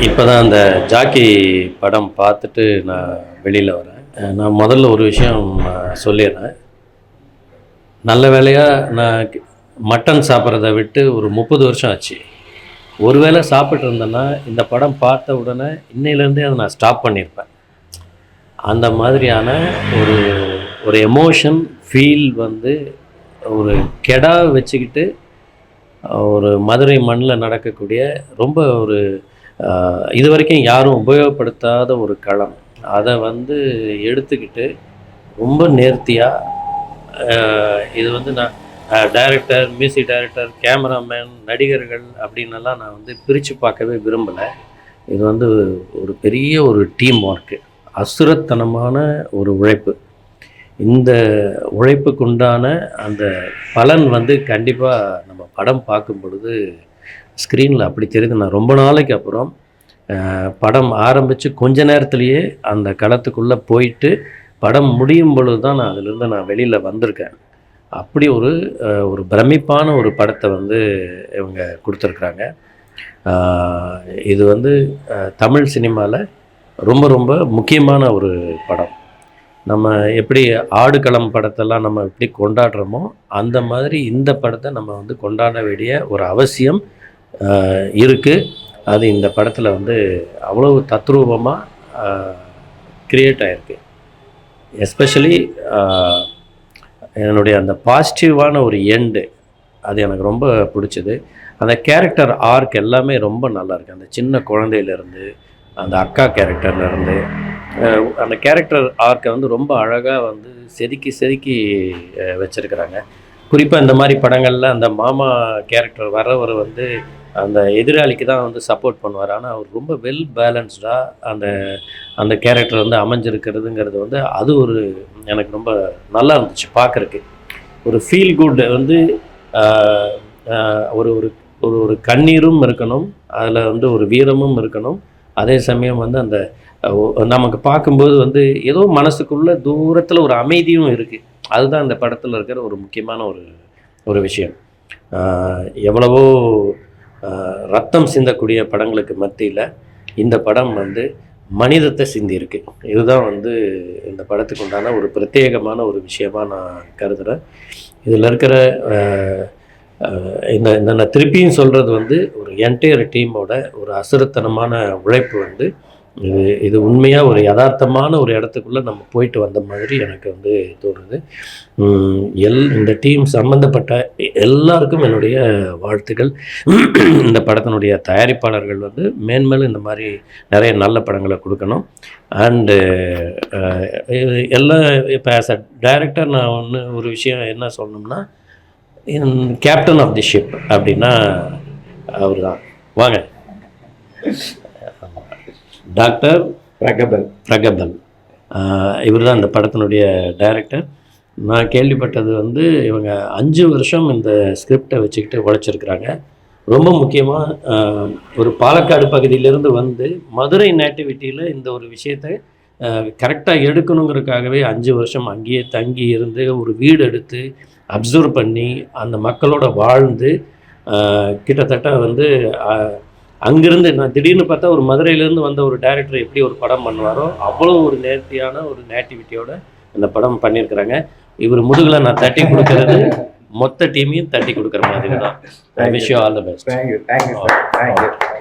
இப்போ தான் அந்த ஜாக்கி படம் பார்த்துட்டு நான் வெளியில் வரேன். நான் முதல்ல ஒரு விஷயம் சொல்லிடுறேன். நல்ல வேளையாக நான் மட்டன் சாப்பிட்றத விட்டு ஒரு 30 வருஷம் ஆச்சு. ஒரு வேளை சாப்பிட்டு இருந்தேன்னா இந்த படம் பார்த்த உடனே இன்னையிலேருந்தே அதை நான் ஸ்டாப் பண்ணியிருப்பேன். அந்த மாதிரியான ஒரு ஒரு எமோஷன் ஃபீல் வந்து ஒரு கெடா வச்சுக்கிட்டு ஒரு மதுரை மண்ணில் நடக்கக்கூடிய ரொம்ப ஒரு இது வரைக்கும் யாரும் உபயோகப்படுத்தாத ஒரு களம். அதை வந்து எடுத்துக்கிட்டு ரொம்ப நேர்த்தியாக இது வந்து நான் டைரக்டர், மியூசிக் டைரக்டர், கேமராமேன், நடிகர்கள் அப்படின்னெல்லாம் நான் வந்து பிரித்து பார்க்கவே விரும்பலை. இது வந்து ஒரு பெரிய ஒரு டீம் ஒர்க்கு, அசுரத்தனமான ஒரு உழைப்பு. இந்த உழைப்புக்குண்டான அந்த பலன் வந்து கண்டிப்பாக நம்ம படம் பார்க்கும் பொழுது ஸ்க்ரீனில் அப்படி தெரியுது. நான் ரொம்ப நாளைக்கு அப்புறம் படம் ஆரம்பித்து கொஞ்ச நேரத்துலேயே அந்த களத்துக்குள்ளே போயிட்டு படம் முடியும் பொழுது தான் நான் அதிலிருந்து வெளியில் வந்திருக்கேன். அப்படி ஒரு பிரமிப்பான ஒரு படத்தை வந்து இவங்க கொடுத்துருக்குறாங்க. இது வந்து தமிழ் சினிமாவில் ரொம்ப ரொம்ப முக்கியமான ஒரு படம். நம்ம எப்படி ஆடுகளம் படத்தெல்லாம் நம்ம எப்படி கொண்டாடுறோமோ அந்த மாதிரி இந்த படத்தை நம்ம வந்து கொண்டாட வேண்டிய ஒரு அவசியம் இருக்குது. அது இந்த படத்தில் வந்து அவ்வளவு தத்ரூபமாக க்ரியேட் ஆகிருக்கு. எஸ்பெஷலி என்னுடைய அந்த பாசிட்டிவான ஒரு எண்டு அது எனக்கு ரொம்ப பிடிச்சது. அந்த கேரக்டர் ஆர்க் எல்லாமே ரொம்ப நல்லாயிருக்கு. அந்த சின்ன குழந்தையிலேருந்து அந்த அக்கா கேரக்டர்லேருந்து அந்த கேரக்டர் ஆர்க்கை வந்து ரொம்ப அழகாக வந்து செதுக்கி வச்சுருக்கிறாங்க. குறிப்பாக இந்த மாதிரி படங்களில் அந்த மாமா கேரக்டர் வரவர் வந்து அந்த எதிராளிக்கு தான் வந்து சப்போர்ட் பண்ணுவார். ஆனால் அவர் ரொம்ப வெல் பேலன்ஸ்டாக அந்த கேரக்டர் வந்து அமைஞ்சிருக்கிறதுங்கிறது வந்து அது ஒரு எனக்கு ரொம்ப நல்லா இருந்துச்சு பார்க்குறக்கு. ஒரு ஃபீல் குட் வந்து ஒரு ஒரு ஒரு கண்ணீரும் இருக்கணும், அதில் வந்து ஒரு வீரமும் இருக்கணும். அதே சமயம் வந்து அந்த நமக்கு பார்க்கும்போது வந்து ஏதோ மனசுக்குள்ளே தூரத்தில் ஒரு அமைதியும் இருக்குது. அதுதான் இந்த படத்தில் இருக்கிற ஒரு முக்கியமான ஒரு விஷயம். எவ்வளவோ ரத்தம் சிந்தக்கூடிய படங்களுக்கு மத்தியில் இந்த படம் வந்து மனிதத்தை சிந்தியிருக்கு. இதுதான் வந்து இந்த படத்துக்கு உண்டான ஒரு பிரத்யேகமான ஒரு விஷயமாக நான் கருதுகிறேன். இதில் இருக்கிற இந்த நான் திருப்பியும் சொல்கிறது வந்து ஒரு என்டையர் டீமோட ஒரு அசுரத்தனமான உழைப்பு வந்து இது உண்மையாக ஒரு யதார்த்தமான ஒரு இடத்துக்குள்ளே நம்ம போயிட்டு வந்த மாதிரி எனக்கு வந்து தோணுது. இந்த டீம் சம்மந்தப்பட்ட எல்லாருக்கும் என்னுடைய வாழ்த்துக்கள். இந்த படத்தினுடைய தயாரிப்பாளர்கள் வந்து மேன்மேலும் இந்த மாதிரி நிறைய நல்ல படங்களை கொடுக்கணும். அண்டு எல்லாம் இப்போ ஆஸ் அ டைரக்டர் நான் ஒரு விஷயம் என்ன சொல்லணும்னா, கேப்டன் ஆஃப் தி ஷிப் அப்படின்னா அவர் தான். வாங்க, டாக்டர் பிரகபல் இவர் தான் இந்த படத்தினுடைய டைரக்டர். நான் கேள்விப்பட்டது வந்து இவங்க 5 வருஷம் இந்த ஸ்கிரிப்டை வச்சுக்கிட்டு உழைச்சிருக்கிறாங்க. ரொம்ப முக்கியமாக ஒரு பாலக்காடு பகுதியிலேருந்து வந்து மதுரை நேட்டிவிட்டியில் இந்த ஒரு விஷயத்தை கரெக்டாக எடுக்கணுங்கிறதுக்காகவே 5 வருஷம் அங்கேயே தங்கி இருந்து ஒரு வீடு எடுத்து அப்சர்வ் பண்ணி அந்த மக்களோட வாழ்ந்து கிட்டத்தட்ட வந்து அங்கேருந்து நான் திடீர்னு பார்த்தா ஒரு மதுரையிலேருந்து வந்த ஒரு டைரக்டர் எப்படி ஒரு படம் பண்ணுவாரோ அவ்வளோ ஒரு நேர்த்தியான ஒரு நேட்டிவிட்டியோட அந்த படம் பண்ணியிருக்கிறாங்க. இவர் முதுகில் நான் தட்டி கொடுக்கறது மொத்த டீமையும் தட்டி கொடுக்குற மாதிரி தான். I wish you all the best. Thank you.